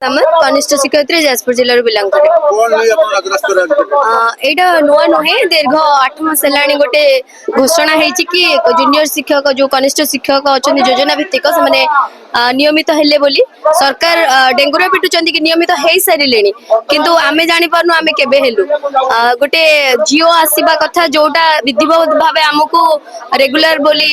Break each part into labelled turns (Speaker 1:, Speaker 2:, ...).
Speaker 1: कनिष्ठ शिक्षयित्री जाजपुर जिल्ला बिलंग करे एटा नुआ नुहे दीर्घ 8 मास हेलाणी गोटे घोषणा हेछि कि जूनियर शिक्षक जो कनिष्ठ शिक्षक अछन योजना भित्तिक से माने नियमित हेले बोली सरकार डेंगुरा पिटुचंदी कि नियमित हेई सारिलेनी किंतु आमे जानि परनु आमे केबे हेलु गोटे जियो आसीबा कथा जोटा विधिवत भाबे हमकु रेगुलर बोली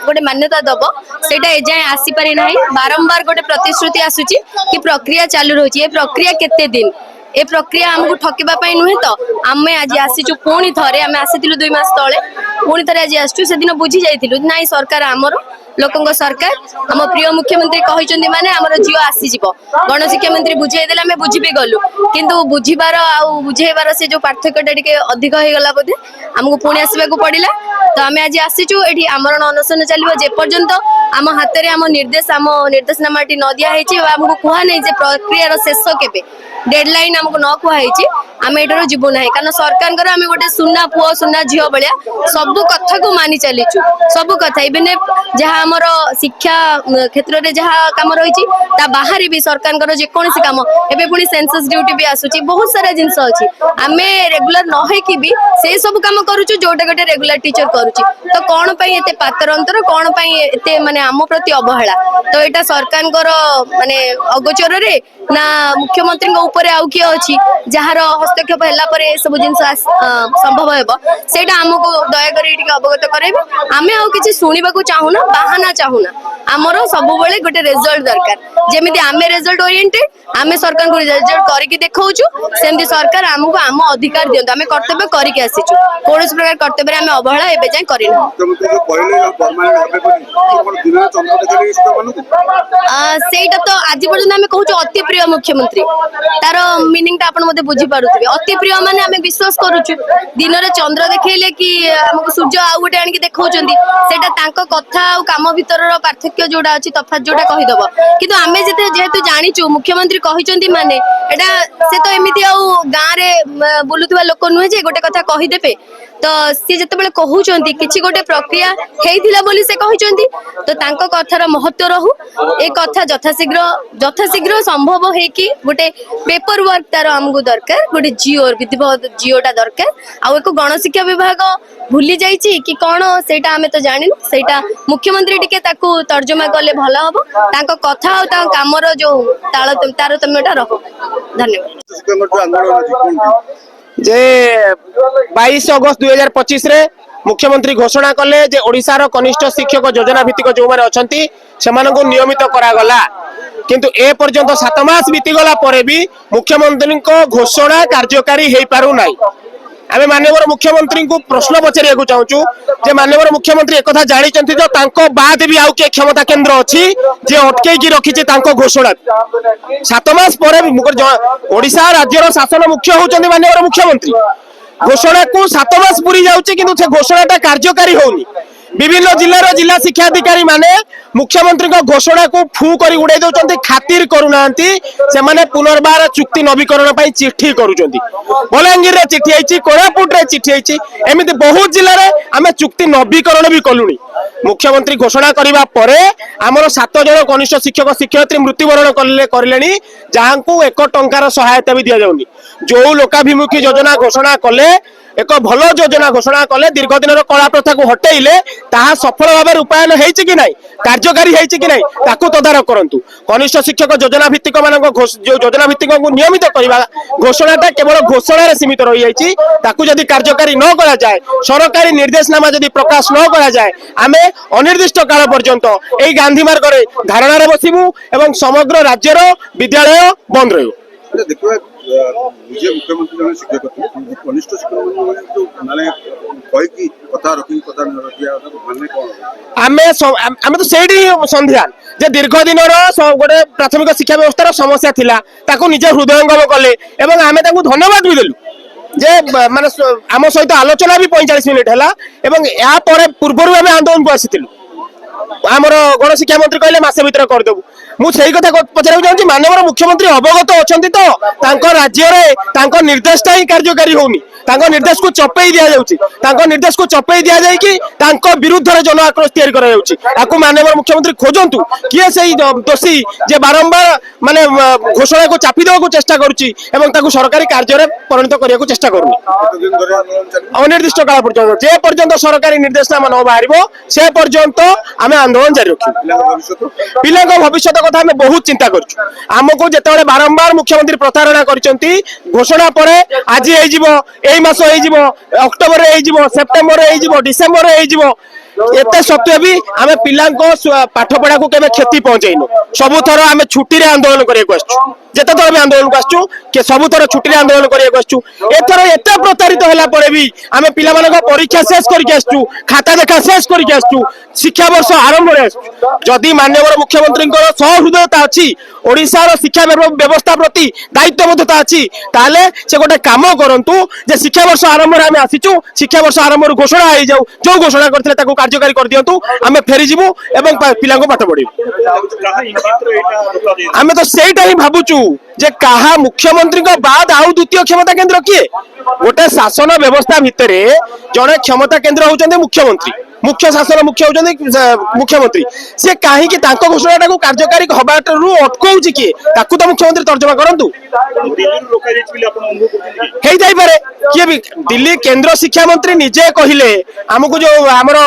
Speaker 1: गोटे मान्यता दबो सेटा एजाय आसी पारि नाही बारंबार गोटे प्रतिश्रुति आसुची कि प्रक्रिया चालू रही है प्रक्रिया केते दिन ए प्रक्रिया हमको ठकिबा पई नुहे तो आमे आज आसीचु पुणी थरे आमे आसीतिलु 2 मास तळे पुणी थरे आज आसचु से दिन बुझी जाइतिलु नाही सरकार हमरो लोकंग सरकार हम प्रिय मुख्यमंत्री कहिचंदी माने हमरो जियो आसी जिवो गण शिक्षा मंत्री बुझाई देले हमें बुझी भी गलु किंतु बुझीबार आ बुझेबार से जो पार्थक्यटा टिके अधिक होई गला बोधे हमको पुणी आसीबा को पड़िला तो आमे आज आसीचु एठी आमरण अनशन चलिबो जे पर्यंत आम हाथ में आम निर्देशनामाटी न दिया हमको कह नहीं जे प्रक्रिया शेष केबे डेडलाइन हमको न कहुई आम एठार जीवु ना कारण सरकार आम गोटे सुना पुओ सुना झील भाया सबू कथा को मानि चलीचु सबू कथा इवेन जहाँ आमर शिक्षा क्षेत्र में जहाँ कम रही बाहर भी सरकार जेकोसी कम एवं पुणी सेंसस ड्यूटी भी आसूची बहुत सारा जिनस अच्छी आम रेगुलर न होकी भी से सब कम करुचु जोटा गोटे रेगुलर टीचर करुच्ची तो कौन एते पातर अंतर कौन एते माने आम प्रति अवहेला तो यहाँ सरकार माने अगोचर रे ना मुख्यमंत्री ऊपर आउ किए अच्छी जार हस्तक्षेप है सब जिन संभव है आमको दयाकोरी अवगत कराइबे आम आउ कि शुणा चाहूना बाहाना चाहूना आमर सब गोटे रिजल्ट दरकार जमी आम रिजल्ट ओरिएंटेड आम सरकार को रिजल्ट करके देखाऊँ सेमती सरकार आमको आम अधिकार दिंतु आम कर्तव्य करके आसीचु कौन प्रकार कर्तव्य आम अवहेला एवं जाए करना सेटा तो आज पर्यटन आम कहूँ अति प्रिय मुख्यमंत्री तार मीनिंग टा आपन मते बुझी पारुथबे अति प्रिय माने आमे विश्वास करूछु दिन रे चंद्र देखैले कि हमको सूर्य आउ गोटे आनि के देखाउचंदी सेटा तांको कथा आ काम भीतर पार्थक्य जोडा अछि तफात जोडा कहि दबो किंतु आमे जेहेतु जानिचु मुख्यमंत्री कहिचंदी माने एटा से तो एमिति आउ गां रे बुलुथबा लोक नुहे जे गोटे कथा कहि देबे तो सी जते बेले कहउचंदी किछि गोटे प्रक्रिया हेइथिला बोली से कहिचंदी तो तांको कथार महत्व रहू ए कथा यथाशीघ्र संभव हे कि गोटे पेपर वर्क तार आमको दरकार गोटे जियो विधिवत जियोटा दरकार आउ एक गणशिक्षा विभाग भूली जाइए कि कौन सेटा आमे तो जानिनु सेटा मुख्यमंत्री टिके ताकू तर्जमा कले भल हबो तांको कथा आ तांको कामर जो तारतम्यटा रहो धन्यवाद
Speaker 2: जे 22 अगस्त 2025 रे मुख्यमंत्री घोषणा कले जे ओडिशार कनिष्ठ शिक्षक योजना भित्तिक जो माने अछंती सेमानंको नियमित करागला किंतु ए पर्यंत 7 मास बीतीगला परे भी मुख्यमंत्री को घोषणा कार्यकारी हो पारु नाही आमे माननीय मुख्यमंत्री को प्रश्न पचारिया चाहूँ जे माननीय मुख्यमंत्री एक कथा जानिचंती जो तांको बाद भी आउ के क्षमता केंद्र अच्छी जे अटकेकी रखिछि तांको घोषणा 7 मास परे ओडिशा राज्यर शासन मुख्य होउचंदी माननीय मुख्यमंत्री घोषणा को 7 मास पूरी जाउछि किंतु से घोषणाटा कार्यकारी होउनी विभिन्न जिल्लार जिला शिक्षा अधिकारी माने मुख्यमंत्री को घोषणा को फू करी उड़ाई दउचंती खातिर करूनांती से माने पुनर्बार चुक्ति नवीकरण पई चिट्ठी करूचंती बलांगीर रे चिट्ठी आइछि कोरापुट रे चिट्ठी आइछि एमिति बहुत जिल्ला रे आमे चुक्ति नवीकरण भी कलुनी मुख्यमंत्री घोषणा करिबा परे हमर 7 जण कनिष्ठ शिक्षक शिक्षयित्री मृत्युवरण करलेनी जहांकू 1 टंकार सहायता भी दिया जाउनी जो लोकाभिमुखी योजना घोषणा कले एक भल योजना घोषणा कले दीर्घ दिन कला प्रथा को हटेइले ताहा सफल भाव रूपायन हेछि कि नाही कार्यकारी हेछि कि नाही ताकू तदारक करंतु कनिष्ठ शिक्षक योजना भित्तिक मानको जो योजना भित्तिक को नियमित करबा घोषणाटा केवल घोषणा रे सीमित रहि जाइछि ताकू जदि कार्यकारी न करा जाय सरकारी निर्देशनामा जदि प्रकाश न करा जाय आमे अनिर्दिष्ट काल पर्यंत एई गांधी मार्ग रे धारणा रे बसिमु एवं समग्र राज्यर विद्यालय बंद रहउ
Speaker 3: देखो मुझे मुख्यमंत्री जन शिक्षक कनिष्ठ शिक्षक जो माने कहि कि कथा रखी कथा न रखिया माने कोन
Speaker 2: आमे तो सेडी संध्यान जे दीर्घ दिन गोटे प्राथमिक शिक्षा व्यवस्था समस्या थिला ताको निजे हृदयंगम कले एवं आमे ताको धन्यवाद भी देलु जे माने आम सहित आलोचना भी 45 मिनिट हैला एवं या परे पूर्वरु आमे आंदोलन को आसीतिलु आमर गण शिक्षा मंत्री कहले मासे भीतर कर देबु मु सही कथा पचारक चाहूँ माननीय मुख्यमंत्री अवगत अच्छा तो राज्य रे निर्देशटा ही कार्यकारी होनी ତାଙ୍କ ନିର୍ଦ୍ଦେଶକୁ ଚପେଇ ଦିଆଯାଉଛି ତାଙ୍କ ନିର୍ଦ୍ଦେଶକୁ ଚପେଇ ଦିଆଯାଇକି ତାଙ୍କ ବିରୁଦ୍ଧରେ ଜନ ଆକ୍ରୋଶ ତିଆରି କରାଯାଉଛି ତାକୁ ମାନ୍ୟବର ମୁଖ୍ୟମନ୍ତ୍ରୀ ଖୋଜନ୍ତୁ କିଏ ସେଇ ଦୋଷୀ ଯେ ବାରମ୍ବାର ମାନେ ଘୋଷଣାକୁ ଚାପି ଦେବାକୁ ଚେଷ୍ଟା କରୁଛି ଏବଂ ତାକୁ ସରକାରୀ କାର୍ଯ୍ୟରେ ପରିଣତ କରିବାକୁ ଚେଷ୍ଟା କରୁନି
Speaker 3: କେତେଦିନ ଧରି ଆନ୍ଦୋଳନ ଚାଲିବ?
Speaker 2: ଅନିର୍ଦ୍ଦିଷ୍ଟ କାଳ ପର୍ଯ୍ୟନ୍ତ ଯେ ପର୍ଯ୍ୟନ୍ତ ସରକାରୀ ନିର୍ଦ୍ଦେଶନାମା ନ ବାହାରିବ ସେ ପର୍ଯ୍ୟନ୍ତ ଆମେ ଆନ୍ଦୋଳନ ଜାରି ରଖିବୁ ପିଲାଙ୍କ ଭବିଷ୍ୟତ କଥା ଆମେ ବହୁତ ଚିନ୍ତା କରୁଛୁ ଆମକୁ ଯେତେବେଳେ ବାରମ୍ବାର ମୁଖ୍ୟମନ୍ତ୍ରୀ ପ୍ରତାରଣା କରିଛନ୍ତି ଘୋଷଣା ପରେ ଆଜି ହେଇଯିବ ଏଇ ମାସ ହେଇଯିବ ଅକ୍ଟୋବରରେ ହେଇଯିବ ସେପ୍ଟେମ୍ବରରେ ହେଇଯିବ ଡିସେମ୍ବରରେ ହେଇଯିବ ଏତେ ସତ୍ତ୍ୱେ ବି ଆମେ ପିଲାଙ୍କ ପାଠ ପଢାକୁ କେବେ କ୍ଷତି ପହଞ୍ଚେଇନୁ ସବୁଥର ଆମେ ଛୁଟିରେ ଆନ୍ଦୋଳନ କରିବାକୁ ଆସିଛୁ ଯେତେଥର ବି ଆନ୍ଦୋଳନକୁ ଆସିଛୁ ସବୁଥର ଛୁଟିରେ ଆନ୍ଦୋଳନ କରିବାକୁ ଆସିଛୁ ଏଥର ଏତେ ପ୍ରତାରିତ ହେଲା ପରେ ବି ଆମେ ପିଲାମାନଙ୍କ ପରୀକ୍ଷା ଶେଷ କରିକି ଆସିଛୁ ଖାତା ଦେଖା ଶେଷ କରିକି ଆସିଛୁ ଶିକ୍ଷାବର୍ଷ ଆରମ୍ଭରେ ଆସିଛୁ ଯଦି ମାନ୍ୟବର ମୁଖ୍ୟମନ୍ତ୍ରୀଙ୍କର ସହୃଦୟତା ଅଛି ଓଡ଼ିଶାର ଶିକ୍ଷା ବ୍ୟବସ୍ଥା ପ୍ରତି ଦାୟିତ୍ୱବୋଧତା ଅଛି ତାହେଲେ ସେ ଗୋଟେ କାମ କରନ୍ତୁ ଯେ ଶିକ୍ଷାବର୍ଷ ଆରମ୍ଭରେ ଆମେ ଆସିଛୁ ଶିକ୍ଷାବର୍ଷ ଆରମ୍ଭରୁ ଘୋଷଣା ହେଇଯାଉ ଯୋଉ ଘୋଷଣା କରିଥିଲେ ତାକୁ କାର୍ଯ୍ୟକାରୀ କରିଦିଅନ୍ତୁ ଆମେ ଫେରିଯିବୁ ଏବଂ ପିଲାଙ୍କୁ ପାଠ ପଢିବୁ ଆମେ ତ ସେଇଟା ହିଁ ଭାବୁଛୁ ଯେ କାହା ମୁଖ୍ୟମନ୍ତ୍ରୀଙ୍କ ବାଦ ଆଉ ଦ୍ୱିତୀୟ କ୍ଷମତା କେନ୍ଦ୍ର କିଏ ଗୋଟେ ଶାସନ ବ୍ୟବସ୍ଥା ଭିତରେ ଜଣେ କ୍ଷମତା କେନ୍ଦ୍ର ହଉଛନ୍ତି ମୁଖ୍ୟମନ୍ତ୍ରୀ ମୁଖ୍ୟ ଶାସନ ମୁଖ୍ୟ ହଉଛନ୍ତି ମୁଖ୍ୟମନ୍ତ୍ରୀ ସେ କାହିଁକି ତାଙ୍କ ଘୋଷଣାଟାକୁ କାର୍ଯ୍ୟକାରୀ ହବାରୁ ଅଟକଉଛି କିଏ ତାକୁ ତ ମୁଖ୍ୟମନ୍ତ୍ରୀ ତର୍ଜମା କରନ୍ତୁ ହେଇଯାଇପାରେ କିଏ ବି ଦିଲ୍ଲୀ କେନ୍ଦ୍ର ଶିକ୍ଷାମନ୍ତ୍ରୀ ନିଜେ କହିଲେ ଆମକୁ ଯୋଉ ଆମର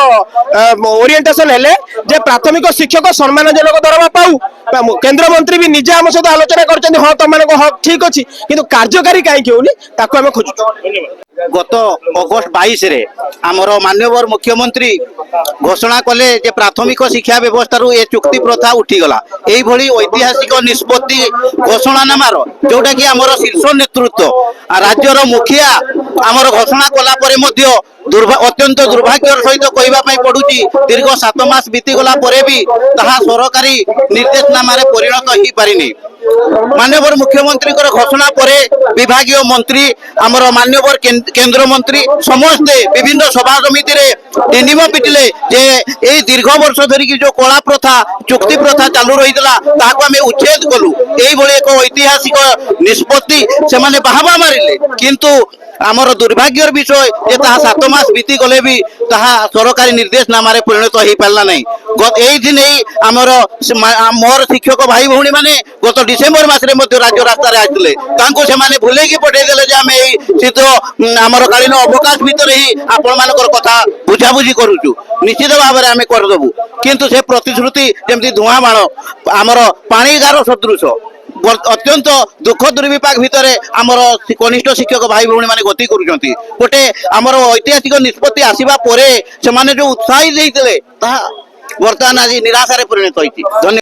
Speaker 2: ଓରିଏଣ୍ଟେସନ ହେଲେ ଯେ ପ୍ରାଥମିକ ଶିକ୍ଷକ ସମ୍ମାନଜନକ ଦରମା ପାଉ କେନ୍ଦ୍ରମନ୍ତ୍ରୀ ବି ନିଜେ ଆମ ସହିତ ଆଲୋଚନା କରିଛନ୍ତି ହଁ ତମମାନଙ୍କ ହକ୍ ଠିକ ଅଛି କିନ୍ତୁ କାର୍ଯ୍ୟକାରୀ କାହିଁକି ହଉନି ତାକୁ ଆମେ ଖୋଜୁଛୁ
Speaker 4: গত অগস্ট 22 রে আমার মাননীয় মুখ্যমন্ত্রী ঘোষণা কলে যে প্রাথমিক শিক্ষা ব্যবস্থার এ চুক্তি প্রথা উঠিগলা এইভাবে ঐতিহাসিক নিষ্পত্তি ঘোষণানামার যেটা কি আমার শীর্ষ নেতৃত্ব আর রাজ্যর মুখিয়া আমার ঘোষণা কলা পরে মধ্য অত্যন্ত দুর্ভাগ্যর সহিত কইবা পড়ুছি দীর্ঘ 7 মাস বিতিগলা পরে বি তাহা সরকারি নির্দেশনামারে পরিণত হই পারিনি মাননীয় মুখ্যমন্ত্রীর ঘোষণা পরে বিভাগীয় মন্ত্রী আমার মাননীয় কেন্দ্রমন্ত্রী সমস্তে বিভিন্ন সভা সমিতিরে টেনিম পিটিলে যে এই দীর্ঘ বর্ষ ধরিকি যে কলা প্রথা চুক্তি প্রথা চালু রহিলা তাহাকে আমি উচ্ছেদ কলু এইভাবে এক ঐতিহাসিক নিষ্পত্তি সেমানে বাহাবা মারিলে কিন্তু আমার দুর্ভাগ্যর বিষয় যে তাহা 7 মাস বিতি গলে বি তাহা সরকারি নির্দেশনামারে পরিণত হয়ে পারলা নাই এই দিন এই আমার মোর শিক্ষক ভাই ভৌণী মানে গত ডিসেম্বর মাসে মধ্যে রাজ্য রাস্তায় আসলে তাঁকু সেমানে ভুলেকি পঠাই দেলে যে আমি এই শীত আমার কালীন অবকাশ ভিতরে হি আপনার কথা বুঝাবুঝি করুছু নিশ্চিত ভাবে আমি করেদেবু কিন্তু সে প্রতিশ্রুতি যেমনি ধূয়া বাণ আমার পাণিগার সদৃশ অত্যন্ত দুঃখ দুর্বিপাক ভিতরে আমার কনিষ্ঠ শিক্ষক ভাই ভৌণী মানে গতি করুଛନ୍ତି গোটে আমার ঐতিহাসিক নিষ্পত্তি আসিবা পরে সেমানে যে উৎসাহী ଦେଇଥିଲେ তাহা বর্তমান আজ নিরাশারে পরিণত হয়েছে। ধন্যবাদ।